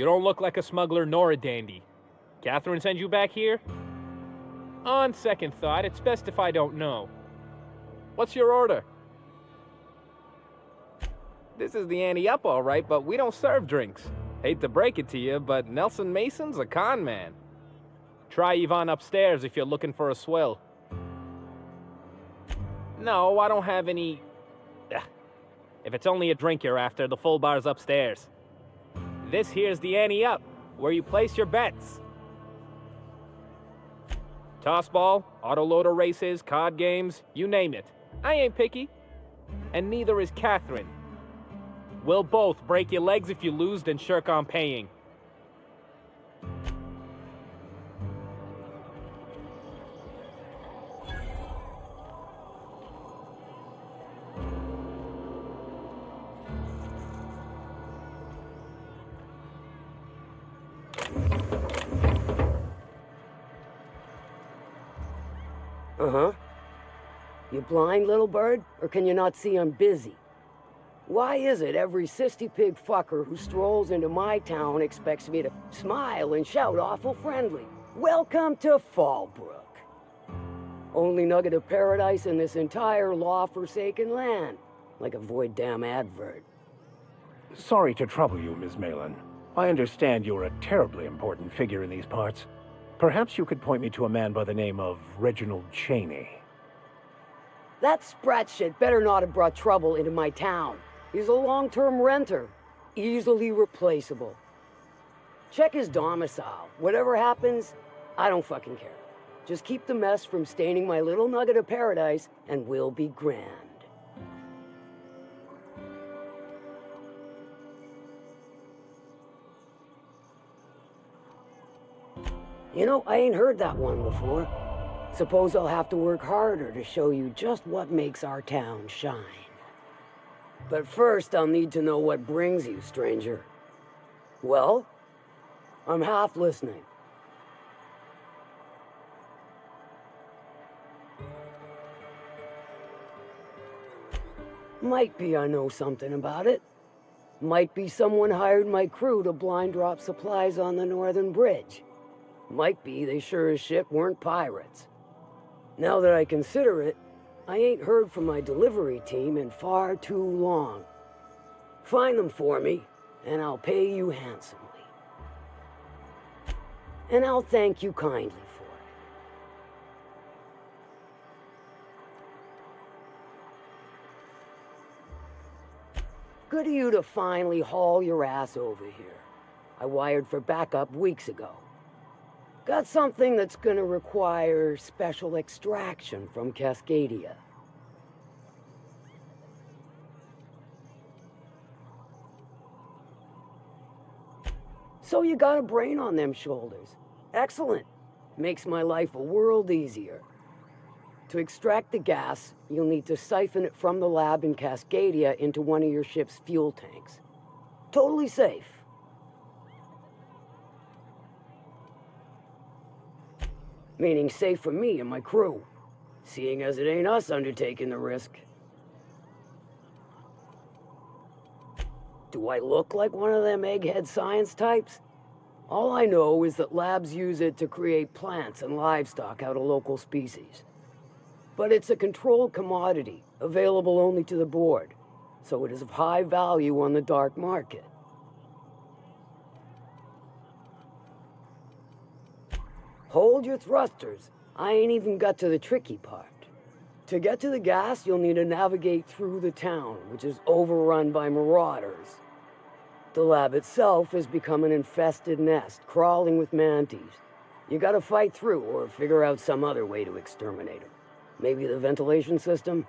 You don't look like a smuggler nor a dandy. Catherine sent you back here? On second thought, it's best if I don't know. What's your order? This is the ante up, all right, but we don't serve drinks. Hate to break it to you, but Nelson Mason's a con man. Try Yvonne upstairs if you're looking for a swill. No, I don't have any... Ugh. If it's only a drink you're after, the full bar's upstairs. This here's the ante up, where you place your bets. Tossball, autoloader races, card games, you name it. I ain't picky. And neither is Catherine. We'll both break your legs if you lose and shirk on paying. Uh-huh. You blind, little bird? Or can you not see I'm busy? Why is it every sissy pig fucker who strolls into my town expects me to smile and shout awful friendly? Welcome to Fallbrook. Only nugget of paradise in this entire law-forsaken land. Like a void damn advert. Sorry to trouble you, Ms. Malin. I understand you're a terribly important figure in these parts. Perhaps you could point me to a man by the name of Reginald Cheney. That sprat shit better not have brought trouble into my town. He's a long-term renter. Easily replaceable. Check his domicile. Whatever happens, I don't fucking care. Just keep the mess from staining my little nugget of paradise, and we'll be grand. You know, I ain't heard that one before. Suppose I'll have to work harder to show you just what makes our town shine. But first, I'll need to know what brings you, stranger. Well, I'm half listening. Might be I know something about it. Might be someone hired my crew to blind drop supplies on the Northern Bridge. Might be they sure as shit weren't pirates. Now that I consider it, I ain't heard from my delivery team in far too long. Find them for me, and I'll pay you handsomely. And I'll thank you kindly for it. Good of you to finally haul your ass over here. I wired for backup weeks ago. Got something that's gonna require special extraction from Cascadia. So you got a brain on them shoulders. Excellent. Makes my life a world easier. To extract the gas, you'll need to siphon it from the lab in Cascadia into one of your ship's fuel tanks. Totally safe. Meaning safe for me and my crew, seeing as it ain't us undertaking the risk. Do I look like one of them egghead science types? All I know is that labs use it to create plants and livestock out of local species. But it's a controlled commodity, available only to the board, so it is of high value on the dark market. Hold your thrusters. I ain't even got to the tricky part. To get to the gas, you'll need to navigate through the town, which is overrun by marauders. The lab itself has become an infested nest, crawling with mantis. You gotta fight through or figure out some other way to exterminate them. Maybe the ventilation system?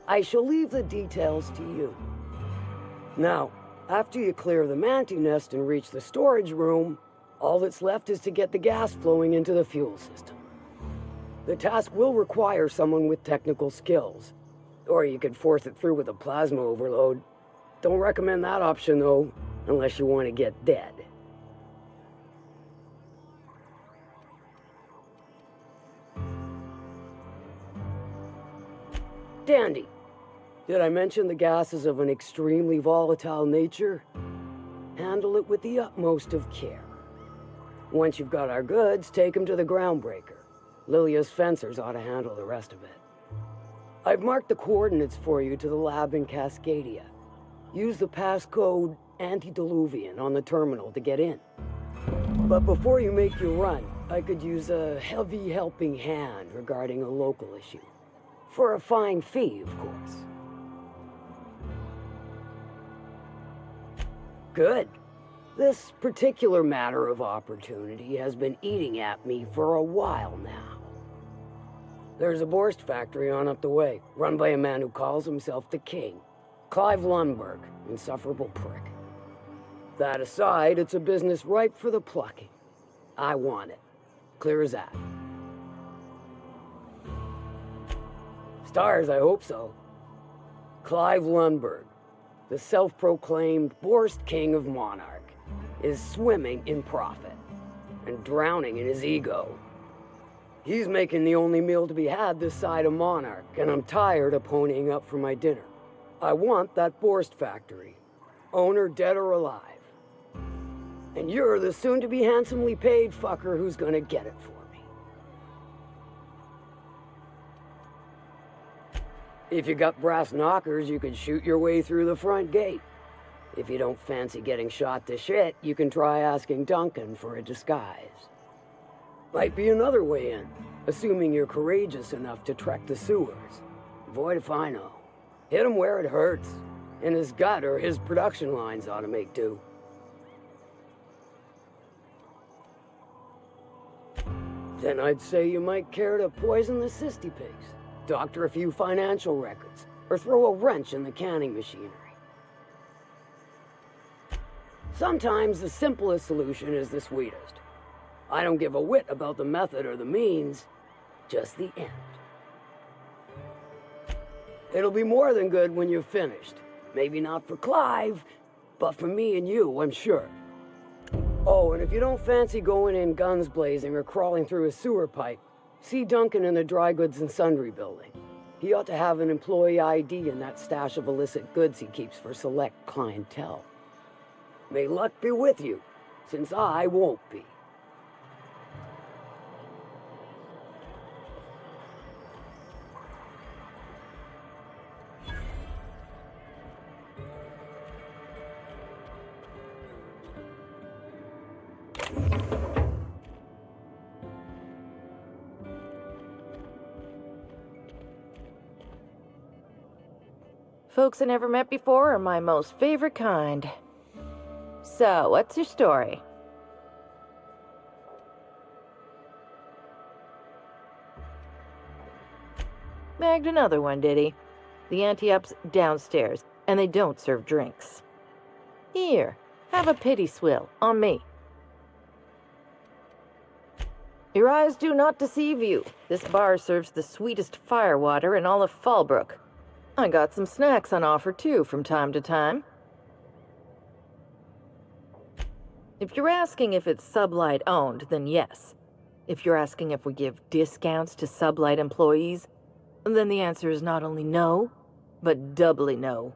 I shall leave the details to you. Now, after you clear the mantis nest and reach the storage room, all that's left is to get the gas flowing into the fuel system. The task will require someone with technical skills, or you could force it through with a plasma overload. Don't recommend that option though, unless you want to get dead. Dandy. Did I mention the gas is of an extremely volatile nature? Handle it with the utmost of care. Once you've got our goods, take them to the groundbreaker. Lilia's fencers ought to handle the rest of it. I've marked the coordinates for you to the lab in Cascadia. Use the passcode Antediluvian on the terminal to get in. But before you make your run, I could use a heavy helping hand regarding a local issue. For a fine fee, of course. Good. This particular matter of opportunity has been eating at me for a while now. There's a Borst factory on up the way, run by a man who calls himself the King. Clive Lundberg, insufferable prick. That aside, it's a business ripe for the plucking. I want it. Clear as that. Stars, I hope so. Clive Lundberg, the self-proclaimed Borst King of Monarch, is swimming in profit and drowning in his ego. He's making the only meal to be had this side of Monarch, and I'm tired of ponying up for my dinner. I want that Borst factory, owner dead or alive. And you're the soon-to-be handsomely paid fucker who's gonna get it for me. If you got brass knockers, you can shoot your way through the front gate. If you don't fancy getting shot to shit, you can try asking Duncan for a disguise. Might be another way in, assuming you're courageous enough to trek the sewers. Void if I know. Hit him where it hurts. In his gut or his production lines ought to make do. Then I'd say you might care to poison the cysty pigs, doctor a few financial records, or throw a wrench in the canning machinery. Sometimes the simplest solution is the sweetest. I don't give a whit about the method or the means, just the end. It'll be more than good when you're finished. Maybe not for Clive, but for me and you, I'm sure. Oh, and if you don't fancy going in guns blazing or crawling through a sewer pipe, see Duncan in the dry goods and sundry building. He ought to have an employee ID in that stash of illicit goods he keeps for select clientele. May luck be with you, since I won't be. Folks I never met before are my most favorite kind. So, what's your story? Bagged another one, did he? The anti-up's downstairs, and they don't serve drinks. Here, have a pity swill, on me. Your eyes do not deceive you. This bar serves the sweetest firewater in all of Fallbrook. I got some snacks on offer, too, from time to time. If you're asking if it's Sublight owned, then yes. If you're asking if we give discounts to Sublight employees, then the answer is not only no, but doubly no.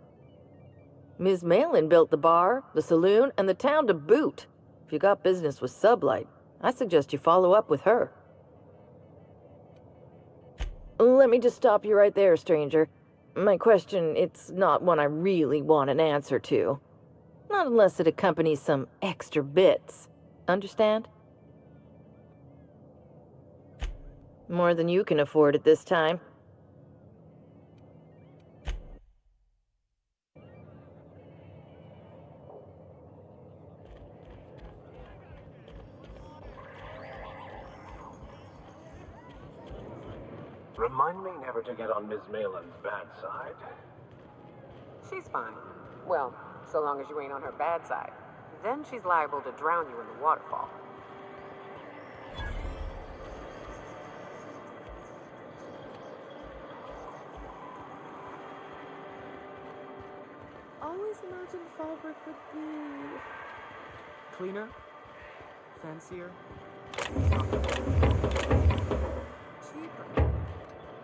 Ms. Malin built the bar, the saloon, and the town to boot. If you got business with Sublight, I suggest you follow up with her. Let me just stop you right there, stranger. My question, it's not one I really want an answer to. Not unless it accompanies some extra bits. Understand? More than you can afford at this time. Remind me never to get on Ms. Malin's bad side. She's fine. Well, so long as you ain't on her bad side. Then she's liable to drown you in the waterfall. Always imagined Fallbrook would be... cleaner? Fancier? cheaper.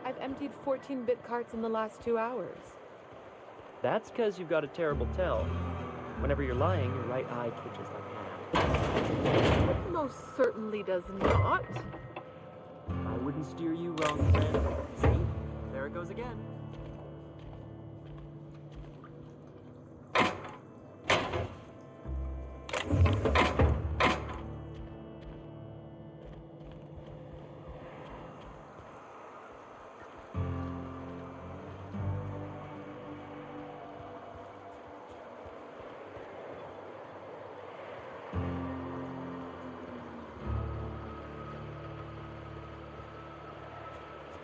I've emptied 14-bit carts in the last 2 hours. That's because you've got a terrible tell. Whenever you're lying, your right eye twitches like mad. It most certainly does not. I wouldn't steer you wrong, friend. See? There it goes again.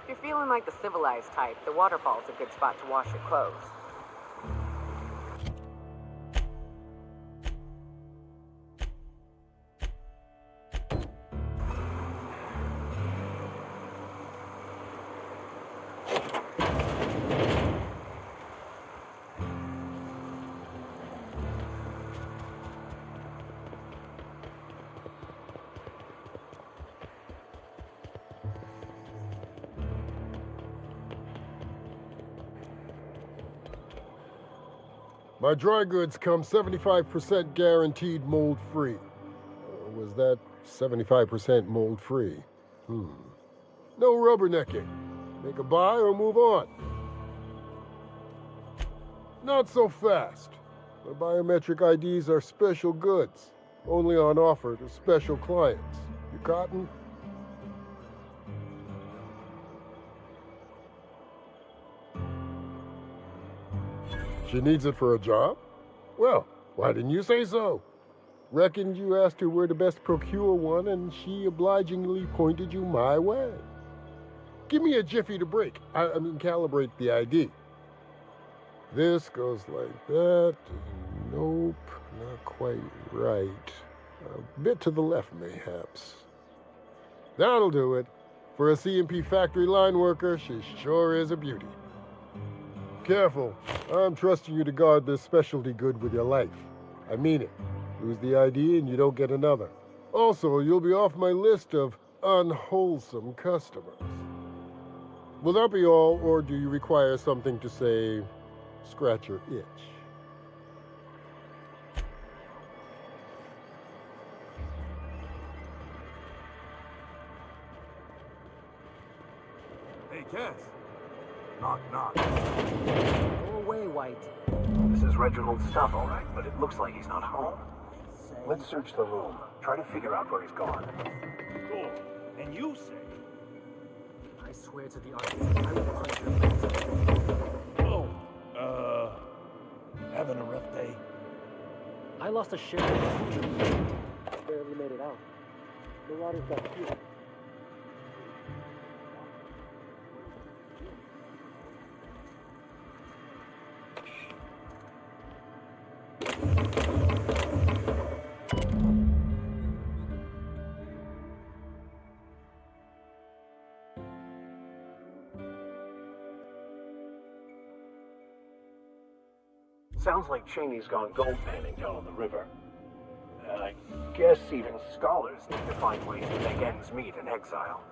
If you're feeling like the civilized type, the waterfall's a good spot to wash your clothes. My dry goods come 75% guaranteed mold-free. Was that 75% mold-free? No rubbernecking. Make a buy or move on. Not so fast. My biometric IDs are special goods. Only on offer to special clients. You cotton? She needs it for a job? Well, why didn't you say so? Reckoned you asked her where to best procure one, and she obligingly pointed you my way. Give me a jiffy to break. I mean, calibrate the ID. This goes like that. Nope, not quite right. A bit to the left, mayhaps. That'll do it. For a CMP factory line worker, she sure is a beauty. Careful. I'm trusting you to guard this specialty good with your life. I mean it. Lose the ID and you don't get another. Also, you'll be off my list of unwholesome customers. Will that be all, or do you require something to say, scratch your itch? Hey, Cass. Knock, knock. Go away, White. This is Reginald's stuff, all right, but it looks like he's not home. Let's search the room. Try to figure out where he's gone. Cool. And you say? I swear to the artist, I will punch your face. Oh, having a rough day? I lost a ship. Barely made it out. The water's got fuel. Sounds like Cheney's gone gold panning down on the river. I guess even scholars need to find ways to make ends meet in exile.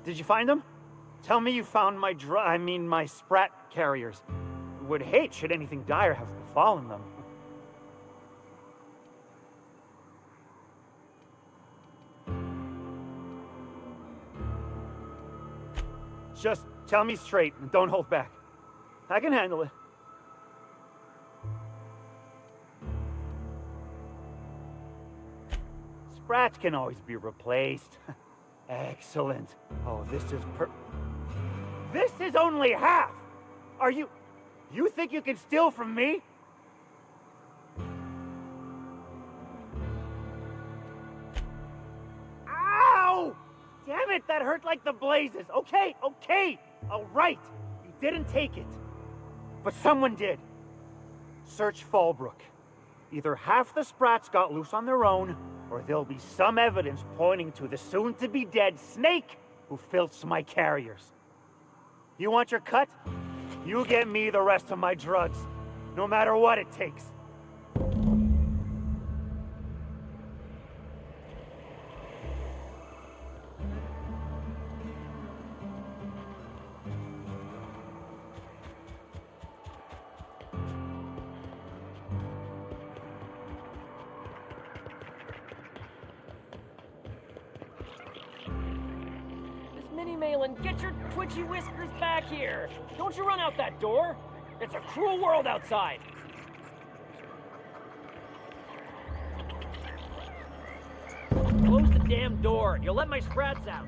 Did you find them? Tell me you found my my sprat carriers. Would hate should anything dire have befallen them. Just tell me straight and don't hold back. I can handle it. Sprats can always be replaced. Excellent. Oh, this is only half! Are you think you can steal from me? Ow! Damn it, that hurt like the blazes. Okay, all right. You didn't take it. But someone did. Search Fallbrook. Either half the Sprats got loose on their own, or there'll be some evidence pointing to the soon-to-be-dead Snake who filched my carriers. You want your cut? You get me the rest of my drugs, no matter what it takes. Malin, get your twitchy whiskers back here! Don't you run out that door! It's a cruel world outside! Close the damn door! You'll let my sprats out!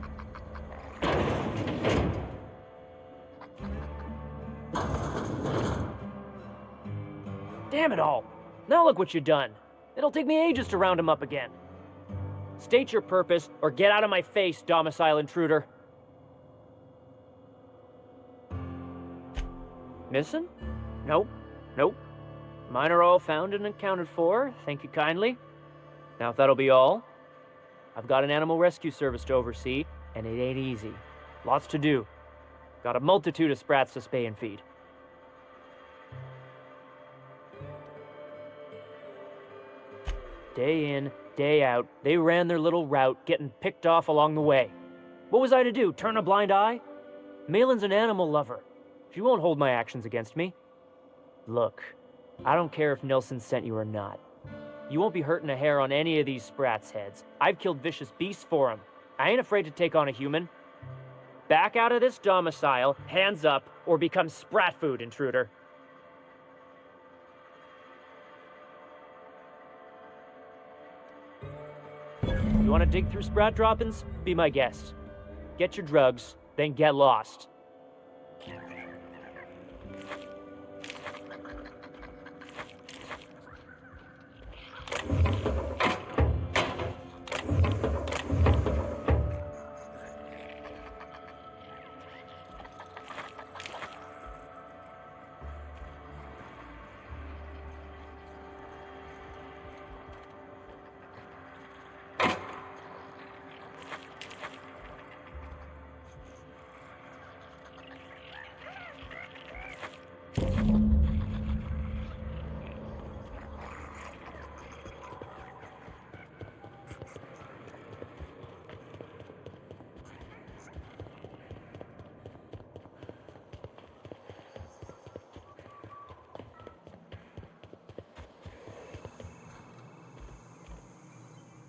Damn it all. Now look what you done. It'll take me ages to round him up again. State your purpose, or get out of my face, domicile intruder. Missing? Nope. Nope. Mine are all found and accounted for, thank you kindly. Now if that'll be all, I've got an animal rescue service to oversee, and it ain't easy. Lots to do. Got a multitude of sprats to spay and feed. Day in, day out, they ran their little route, getting picked off along the way. What was I to do, turn a blind eye? Malin's an animal lover. She won't hold my actions against me. Look, I don't care if Nilsson sent you or not. You won't be hurting a hair on any of these sprats' heads. I've killed vicious beasts for them. I ain't afraid to take on a human. Back out of this domicile, hands up, or become sprat food, intruder. You want to dig through sprat droppings? Be my guest. Get your drugs, then get lost.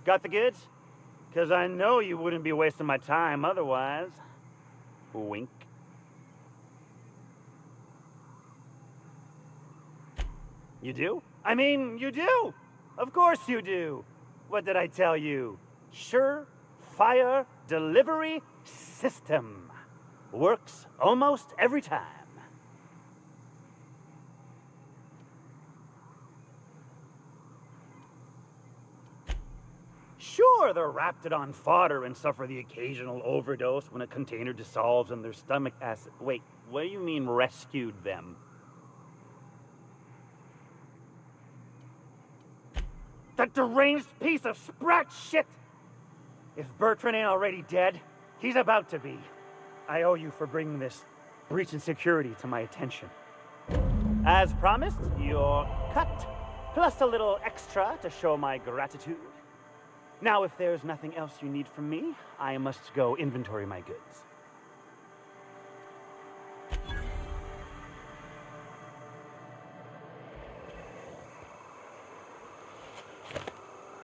Got the goods? Because I know you wouldn't be wasting my time otherwise. Wink. You do? I mean, you do! Of course you do! What did I tell you? Sure-fire delivery system. Works almost every time. Sure, they're wrapped it on fodder and suffer the occasional overdose when a container dissolves in their stomach acid. Wait, what do you mean rescued them? That deranged piece of sprat shit! If Bertrand ain't already dead, he's about to be. I owe you for bringing this breach in security to my attention. As promised, your cut, plus a little extra to show my gratitude. Now, if there's nothing else you need from me, I must go inventory my goods.